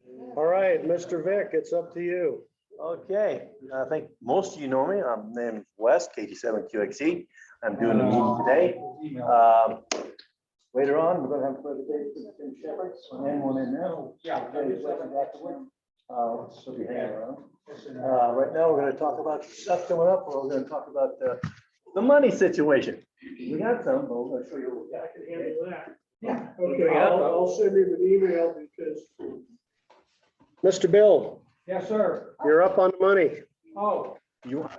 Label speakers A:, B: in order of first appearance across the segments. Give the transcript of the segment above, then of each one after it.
A: All right, Mr. Vic, it's up to you.
B: Okay, I think most of you know me. I'm named Wes, KT7QXE. I'm doing the meeting today. Later on, we're gonna have presentation from Tim Shepherd, one in, one in there.
C: Yeah.
B: So be hanging around. Right now, we're gonna talk about stuff coming up, or we're gonna talk about the money situation. We got some, but we're gonna show you what we got.
C: I can handle that.
B: Yeah.
C: Okay, I'll send him an email because.
A: Mr. Bill,
C: Yes, sir.
A: you're up on the money.
C: Oh,
B: You want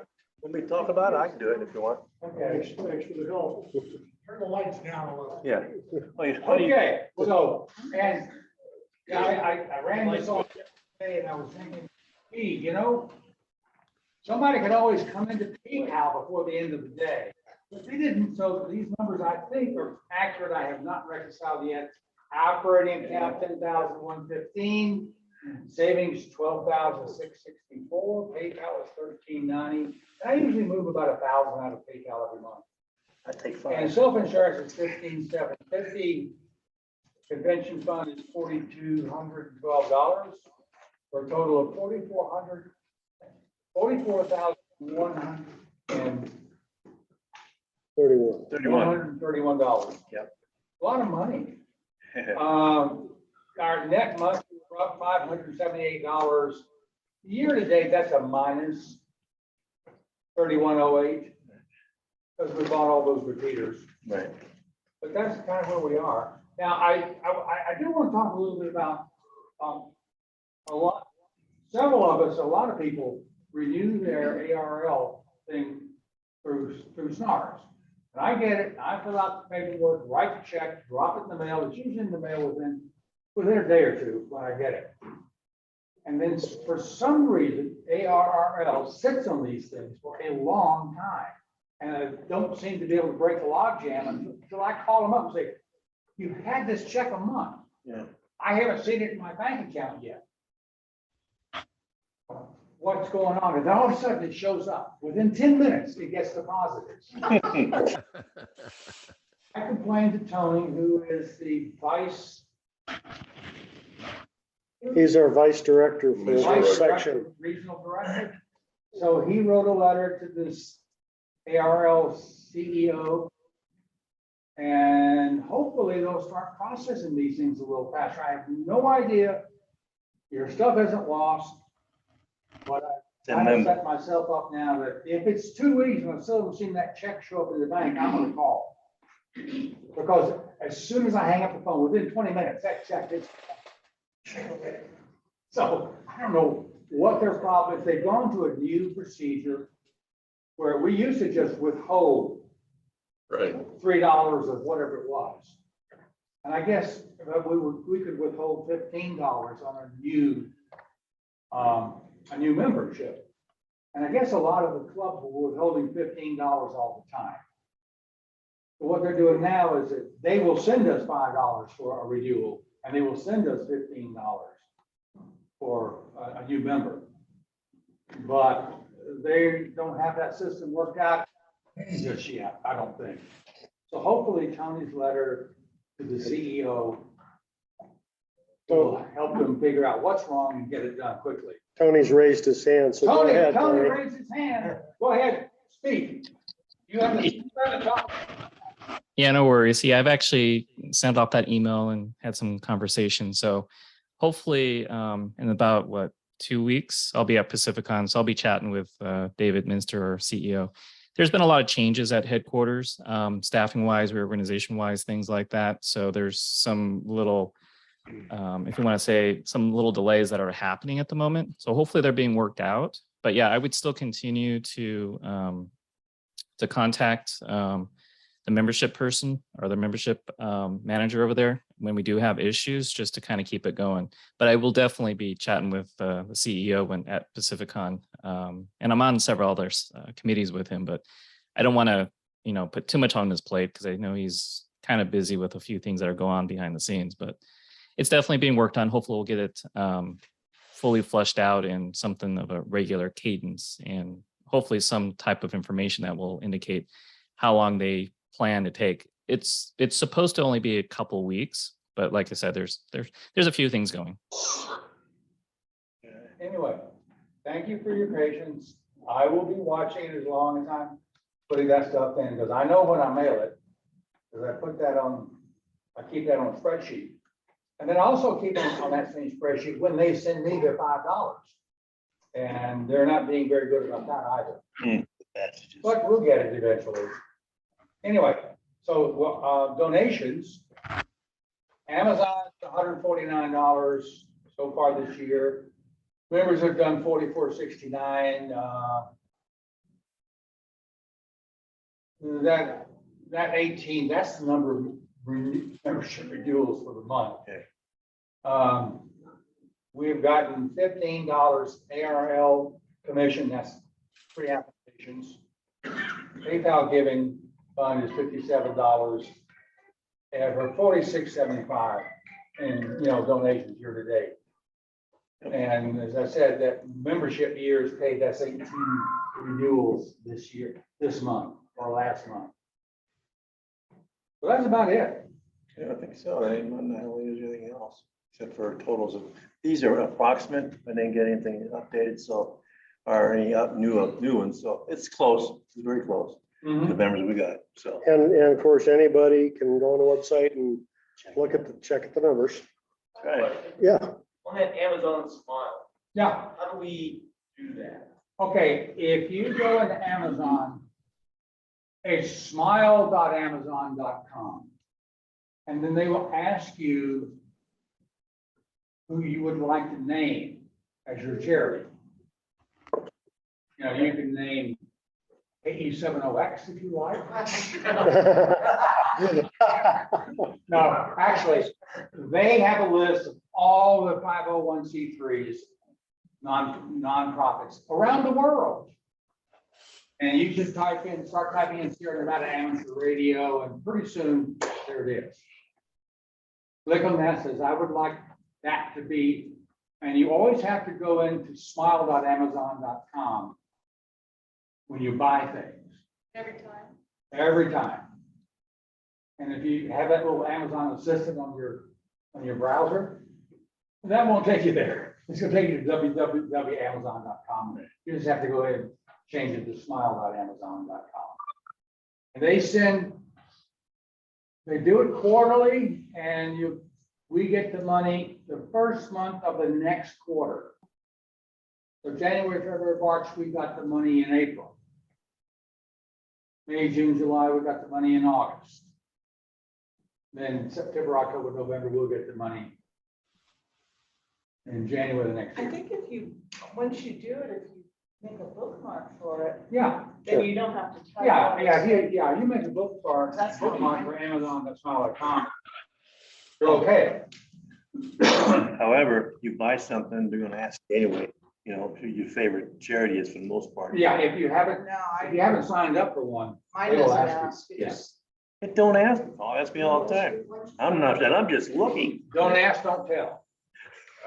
B: me to talk about it? I can do it if you want.
C: okay, thanks for the help. Turn the lights down a little.
B: Yeah.
C: Okay, so, and yeah, I ran this off today and I was thinking, gee, somebody could always come into PayPal before the end of the day. But they didn't, so these numbers I think are accurate. I have not reconciled yet. Operating account 10,115, savings 12,664, PayPal is 1,390. And I usually move about 1,000 out of PayPal every month.
B: I take
C: And
B: 5.
C: self-insurance is 15,750. Convention fund is $4,212 for a total of $44,131.
A: 31.
C: Yep. A lot of money. Our net month, we're up $578. Year to date, that's a minus 3,108 because we bought all those repeaters.
B: Right.
C: But that's kind of where we are. Now, I do want to talk a little bit about several of us, a lot of people renew their ARL thing through SNARS. And I get it, I fill out the paperwork, write the check, drop it in the mail. It's usually in the mail within a day or two when I get it. And then for some reason, ARRL sits on these things for a long time. And I don't seem to be able to break the logjam until I call them up and say, you've had this check a month.
B: Yeah.
C: I haven't seen it in my bank account yet. What's going on? And then all of a sudden it shows up. Within 10 minutes, it gets deposited. I complained to Tony, who is the
A: He's our vice director for
C: vice
A: this
C: director,
A: section.
C: regional director. So he wrote a letter to this ARL CEO. And hopefully they'll start processing these things a little faster. I have no idea. Your stuff isn't lost. But I have set myself up now that if it's 2 weeks and I still haven't seen that check show up in the bank, I'm gonna call. Because as soon as I hang up the phone, within 20 minutes, that check is. So I don't know what their problem is. They've gone to a new procedure where we used to just withhold $3 of whatever it was. And I guess we could withhold $15 on a new membership. And I guess a lot of the clubs were withholding $15 all the time. But what they're doing now is that they will send us $5 for a renewal, and they will send us $15 for a new member. But they don't have that system worked out just yet, I don't think. So hopefully Tony's letter to the CEO will help them figure out what's wrong and get it done quickly.
A: Tony's raised his hand, so go ahead,
C: Tony
A: Tony.
C: raised his hand. Go ahead, speak. You have the talk.
D: Yeah, no worries. Yeah, I've actually sent off that email and had some conversations. So hopefully in about 2 weeks, I'll be at Pacificon. So I'll be chatting with David Minster, our CEO. There's been a lot of changes at headquarters, staffing wise, reorganization wise, things like that. So there's some little, if you want to say, some little delays that are happening at the moment. So hopefully they're being worked out. But yeah, I would still continue to contact the membership person or the membership manager over there when we do have issues, just to kind of keep it going. But I will definitely be chatting with the CEO at Pacificon, and I'm on several other committees with him. But I don't want to, put too much on his plate because I know he's kind of busy with a few things that are going on behind the scenes. But it's definitely being worked on. Hopefully, we'll get it fully fleshed out in something of a regular cadence, and hopefully some type of information that will indicate how long they plan to take. It's supposed to only be a couple weeks, but like I said, there's a few things going.
C: Anyway, thank you for your patience. I will be watching it as long as I'm putting that stuff in, because I know when I mail it, because I keep that on a spreadsheet. And then I also keep on that same spreadsheet when they send me their $5. And they're not being very good about that either. But we'll get it eventually. Anyway, so donations. Amazon, $149 so far this year. Members have done $44.69. That 18, that's the number of membership renewals for the month.
B: Okay.
C: We've gotten $15 ARL commission, that's 3 applications. PayPal giving fund is $57 and for $46.75 in donations year to date. And as I said, that membership years paid, that's 18 renewals this month or last month. So that's about it.
B: Yeah, I think so. I don't know if there's anything else except for totals of, these are approximate. I didn't get anything updated, so, or any new ones. So it's close, it's very close to the members we got, so.
A: And of course, anybody can go on the website and check at the numbers.
B: Right.
A: Yeah.
E: On that Amazon Smile,
C: Yeah,
E: how do we do that?
C: okay, if you go into Amazon, it's smile.amazon.com. And then they will ask you who you would like to name as your charity. You can name AE70X if you like. No, actually, they have a list of all the 501c3s, nonprofits around the world. And you just start typing in Sierra Nevada Amateur Radio, and pretty soon there it is. Click on that, says I would like that to be, and you always have to go into smile.amazon.com when you buy things. Every time. And if you have that little Amazon assistant on your browser, that won't take you there. It's gonna take you to www.amazon.com. You just have to go ahead and change it to smile.amazon.com. And they do it quarterly, and we get the money the first month of the next quarter. So January, February, March, we got the money in April. May, June, July, we got the money in August. Then September, October, November, we'll get the money in January the next
F: I
C: year.
F: think once you do it, if you make a bookmark for it,
C: Yeah,
F: then you don't have to type.
C: yeah,
F: all this.
C: yeah. You make a bookmark
F: That's fine.
C: for Amazon, that's smile.com. You're okay.
B: However, you buy something, they're gonna ask you anyway, who your favorite charity is for the most part.
C: Yeah, if you haven't
F: No,
C: signed up for one,
F: mine
C: they will
F: doesn't
C: ask
F: ask.
C: you.
F: It
C: Yeah.
F: just-
B: It don't ask, oh, ask me all the time. I'm not, and I'm just looking.
C: Don't ask, don't tell.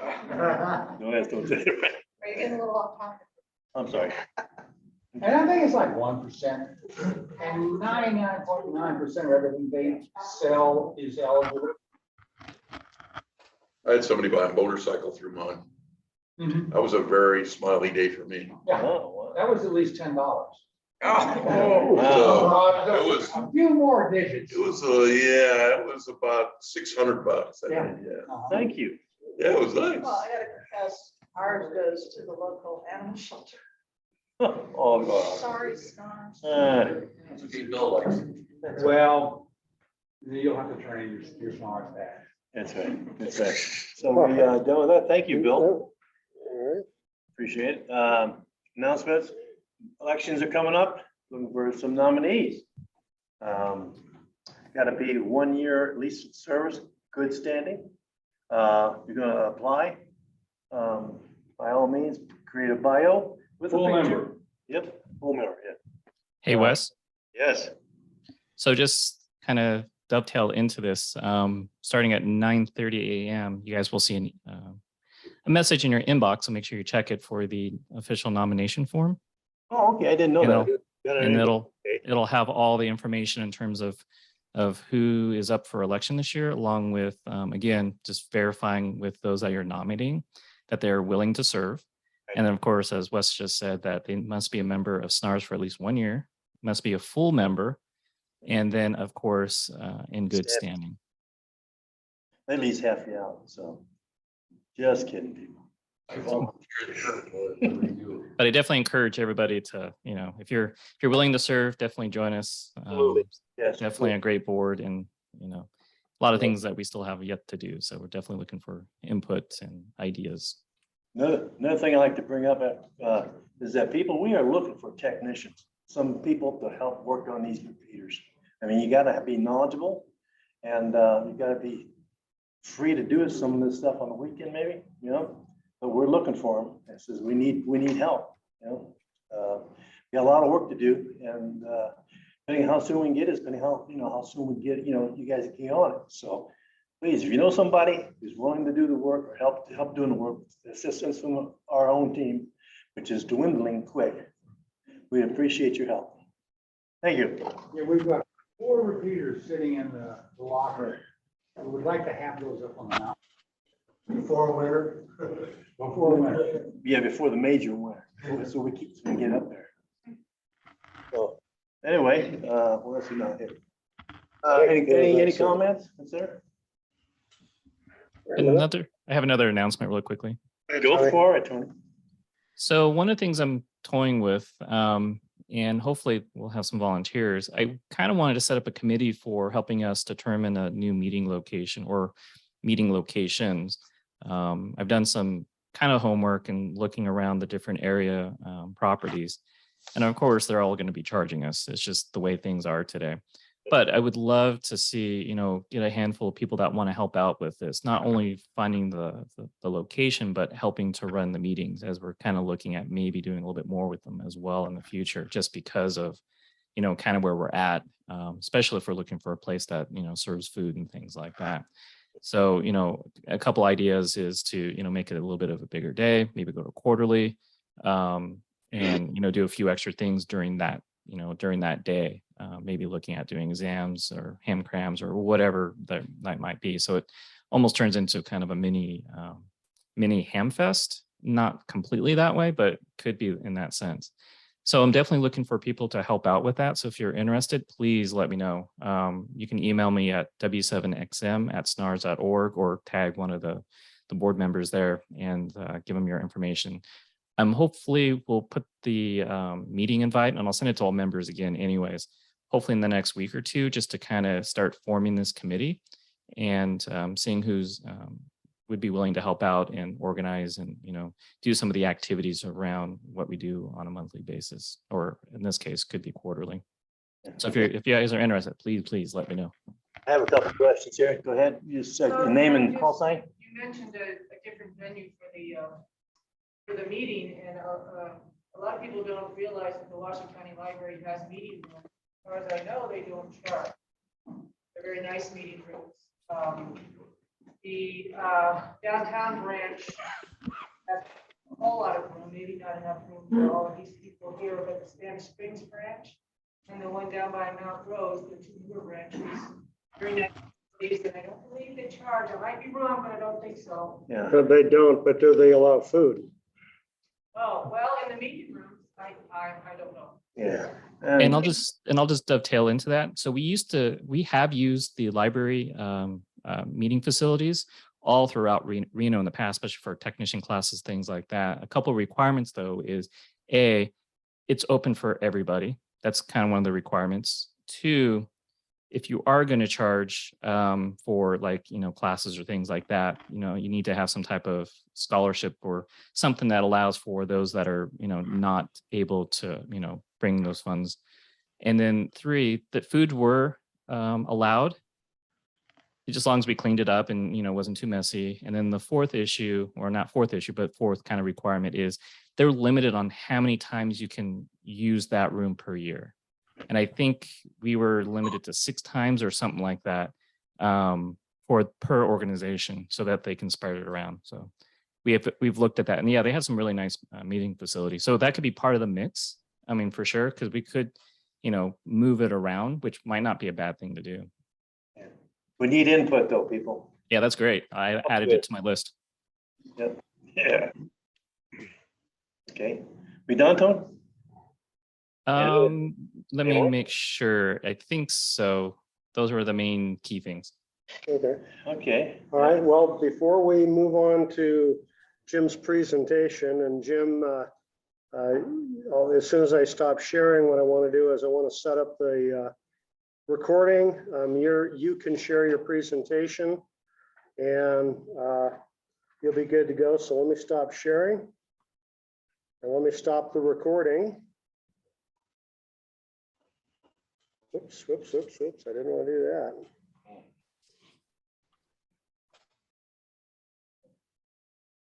B: Don't ask, don't tell.
F: Are you getting a little off topic?
B: I'm sorry.
C: And I think it's like 1%, and 99.9% of everything they sell is eligible.
G: I had somebody buy a motorcycle through mine.
C: Mhm.
G: That was a very smiley day for me.
C: Yeah,
B: Oh, wow.
C: that was at least $10.
B: Wow.
G: It was-
C: A few more digits.
G: It was, it was about $600. I
C: Yeah.
G: think, yeah.
C: Uh-huh.
B: Thank you.
G: Yeah, it was nice.
F: Well, I gotta confess, ours goes to the local animal shelter.
B: Oh, God.
F: Sorry, Stars.
G: That's what Pete Bill likes.
C: Well, you'll have to train your smart back.
B: That's right, that's right. So we done with that. Thank you, Bill.
A: All right.
B: Appreciate it. Announcements, elections are coming up, looking for some nominees. Got to be 1 year at least service, good standing. You're gonna apply. By all means, create a bio with a
C: Full
B: picture.
C: member.
B: Yep, full member, yeah.
D: Hey, Wes.
B: Yes.
D: So just kind of dovetail into this, starting at 9:30 a.m., you guys will see a message in your inbox, so make sure you check it for the official nomination form.
B: Oh, okay, I didn't know
D: You know,
B: that. Got it
D: And
B: in-
D: it'll have all the information in terms of who is up for election this year, along with, again, just verifying with those that you're nominating that they're willing to serve. And then, of course, as Wes just said, that they must be a member of SNARS for at least 1 year, must be a full member, and then, of course, in good
B: Staff.
D: standing.
B: At least half you out, so. Just kidding, people.
G: I volunteered.
D: But I definitely encourage everybody to, if you're willing to serve, definitely join us.
B: Absolutely. Yes.
D: Definitely a great board, and a lot of things that we still have yet to do. So we're definitely looking for input and ideas.
B: Another thing I like to bring up is that we are looking for technicians, some people to help work on these computers. I mean, you gotta be knowledgeable, and you gotta be free to do some of this stuff on the weekend, maybe, but we're looking for them. It says we need help, we got a lot of work to do, and depending how soon we can get it, depending how soon we get, you guys get on it. So please, if you know somebody who's willing to do the work or help doing the work, assistance from our own team, which is dwindling quick, we appreciate your help. Thank you.
C: Yeah, we've got 4 repeaters sitting in the locker. We would like to have those up on the mountain
A: Before winter.
C: before winter.
B: Yeah, before the major winter, so we can get up there. So anyway, what else we not hit? Any comments, sir?
D: I have another announcement really quickly.
B: Go for it, Tony.
D: So one of the things I'm toying with, and hopefully we'll have some volunteers, I kind of wanted to set up a committee for helping us determine a new meeting location or meeting locations. I've done some kind of homework and looking around the different area properties. And of course, they're all going to be charging us. It's just the way things are today. But I would love to see, get a handful of people that want to help out with this, not only finding the location, but helping to run the meetings, as we're kind of looking at maybe doing a little bit more with them as well in the future, just because of, kind of where we're at, especially if we're looking for a place that, serves food and things like that. So, a couple ideas is to, make it a little bit of a bigger day, maybe go to quarterly, and, do a few extra things during that day, maybe looking at doing exams or ham crams or whatever that might be. So it almost turns into kind of a mini ham fest, not completely that way, but could be in that sense. So I'm definitely looking for people to help out with that. So if you're interested, please let me know. You can email me at w7xm@snars.org or tag one of the board members there and give them your information. Hopefully we'll put the meeting invite, and I'll send it to all members again anyways, hopefully in the next week or two, just to kind of start forming this committee and seeing who's would be willing to help out and organize and, do some of the activities around what we do on a monthly basis, or in this case, could be quarterly. So if you guys are interested, please let me know.
B: I have a couple of questions here. Go ahead. You just said your name and call sign.
F: You mentioned a different venue for the meeting, and a lot of people don't realize that the Washington County Library has meeting rooms. As far as I know, they don't charge. They're very nice meeting rooms. The downtown branch has a whole lot of room, maybe not enough room for all of these people here, but the Spanish Springs branch and the one down by Mount Rose, the 2 newer branches, very nice. And I don't believe they charge. I might be wrong, but I don't think so.
B: Yeah.
A: They don't, but do they allow food?
F: Oh, well, in the meeting rooms, I don't know.
B: Yeah.
D: And I'll just dovetail into that. So we have used the library meeting facilities all throughout Reno in the past, especially for technician classes, things like that. A couple of requirements though is it's open for everybody. That's kind of one of the requirements. 2, if you are going to charge for classes or things like that, you need to have some type of scholarship or something that allows for those that are, not able to, bring those funds. And then 3, that food were allowed, just as long as we cleaned it up and, wasn't too messy. And then the 4th issue, or not 4th issue, but 4th kind of requirement is they're limited on how many times you can use that room per year. And I think we were limited to 6 times or something like that per organization, so that they can spread it around. So we've looked at that, and yeah, they have some really nice meeting facilities. So that could be part of the mix. I mean, for sure, because we could, move it around, which might not be a bad thing to do.
B: We need input though, people.
D: Yeah, that's great. I added it to my list.
B: Yep. Yeah. Okay, we done, Tony?
D: Let me make sure. I think so. Those were the main key things.
A: Okay.
B: Okay.
A: All right, well, before we move on to Jim's presentation, and Jim, as soon as I stop sharing, what I want to do is I want to set up the recording. You can share your presentation and you'll be good to go. So let me stop sharing and let me stop the recording. Whoops, I didn't want to do that.